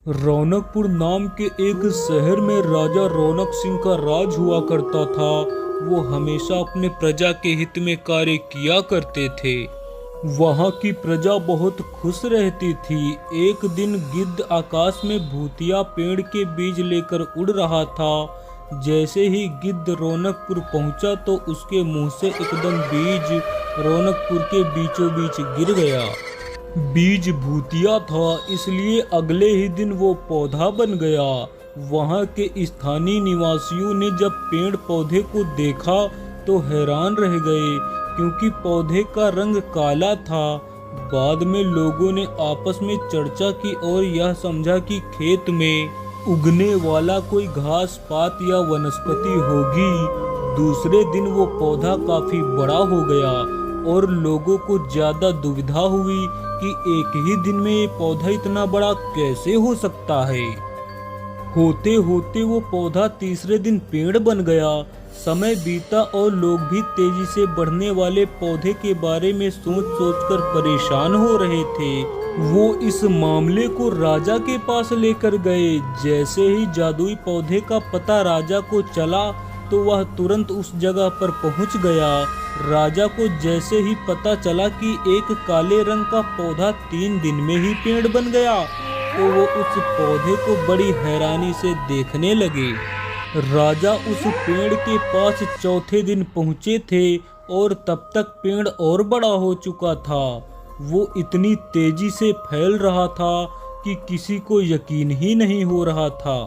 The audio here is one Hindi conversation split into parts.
रौनकपुर नाम के एक शहर में राजा रौनक सिंह का राज हुआ करता था। वो हमेशा अपने प्रजा के हित में कार्य किया करते थे। वहाँ की प्रजा बहुत खुश रहती थी। एक दिन गिद्ध आकाश में भूतिया पेड़ के बीज लेकर उड़ रहा था। जैसे ही गिद्ध रौनकपुर पहुंचा तो उसके मुंह से एकदम बीज रौनकपुर के बीचों बीच गिर गया। बीज भूतिया था, इसलिए अगले ही दिन वो पौधा बन गया। वहाँ के स्थानीय निवासियों ने जब पेड़ पौधे को देखा तो हैरान रह गए, क्योंकि पौधे का रंग काला था। बाद में लोगों ने आपस में चर्चा की और यह समझा कि खेत में उगने वाला कोई घास पात या वनस्पति होगी। दूसरे दिन वो पौधा काफी बड़ा हो गया और लोगों को ज्यादा दुविधा हुई कि एक ही दिन में ये पौधा इतना बड़ा कैसे हो सकता है। होते होते वो पौधा तीसरे दिन पेड़ बन गया। समय बीता और लोग भी तेजी से बढ़ने वाले पौधे के बारे में सोच सोचकर परेशान हो रहे थे। वो इस मामले को राजा के पास लेकर गए। जैसे ही जादुई पौधे का पता राजा को चला तो वह तुरंत उस जगह पर पहुंच गया। राजा को जैसे ही पता चला कि एक काले रंग का पौधा 3 दिन में ही पेड़ बन गया, तो वो उस पौधे को बड़ी हैरानी से देखने लगे। राजा उस पेड़ के पास चौथे दिन पहुंचे थे और तब तक पेड़ और बड़ा हो चुका था। वो इतनी तेजी से फैल रहा था कि किसी को यकीन ही नहीं हो रहा था।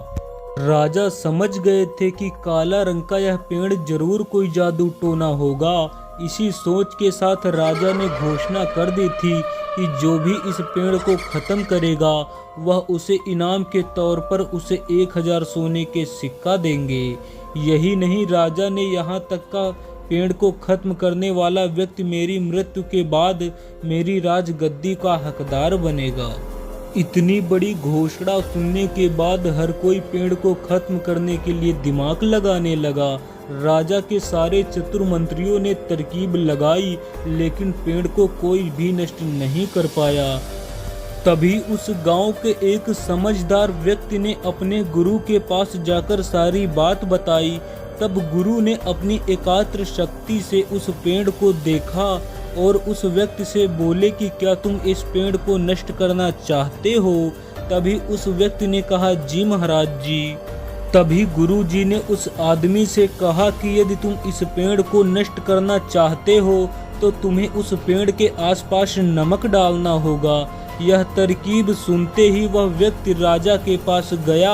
राजा समझ गए थे कि काला रंग का यह पेड़ जरूर कोई जादू टोना होगा। इसी सोच के साथ राजा ने घोषणा कर दी थी कि जो भी इस पेड़ को खत्म करेगा वह उसे इनाम के तौर पर उसे 1000 सोने के सिक्का देंगे। यही नहीं, राजा ने यहाँ तक का पेड़ को खत्म करने वाला व्यक्ति मेरी मृत्यु के बाद मेरी राजगद्दी का हकदार बनेगा। इतनी बड़ी घोषणा सुनने के बाद हर कोई पेड़ को खत्म करने के लिए दिमाग लगाने लगा। राजा के सारे चतुर मंत्रियों ने तरकीब लगाई, लेकिन पेड़ को कोई भी नष्ट नहीं कर पाया। तभी उस गांव के एक समझदार व्यक्ति ने अपने गुरु के पास जाकर सारी बात बताई। तब गुरु ने अपनी एकाग्र शक्ति से उस पेड़ को देखा और उस व्यक्ति से बोले कि क्या तुम इस पेड़ को नष्ट करना चाहते हो। तभी उस व्यक्ति ने कहा, जी महाराज जी। तभी गुरु जी ने उस आदमी से कहा कि यदि तुम इस पेड़ को नष्ट करना चाहते हो तो तुम्हें उस पेड़ के आसपास नमक डालना होगा। यह तरकीब सुनते ही वह व्यक्ति राजा के पास गया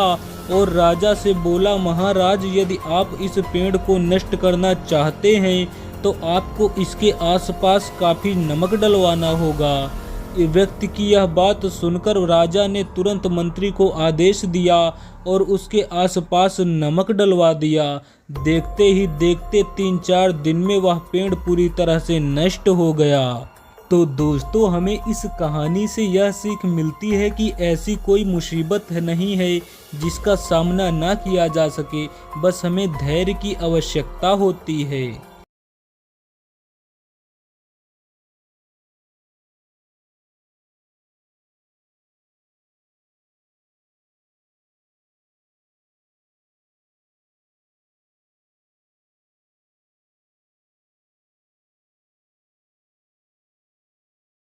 और राजा से बोला, महाराज यदि आप इस पेड़ को नष्ट करना चाहते हैं तो आपको इसके आसपास काफी नमक डलवाना होगा। व्यक्ति की यह बात सुनकर राजा ने तुरंत मंत्री को आदेश दिया और उसके आसपास नमक डलवा दिया। देखते ही देखते 3-4 दिन में वह पेड़ पूरी तरह से नष्ट हो गया। तो दोस्तों, हमें इस कहानी से यह सीख मिलती है कि ऐसी कोई मुसीबत नहीं है जिसका सामना ना किया जा सके। बस हमें धैर्य की आवश्यकता होती है।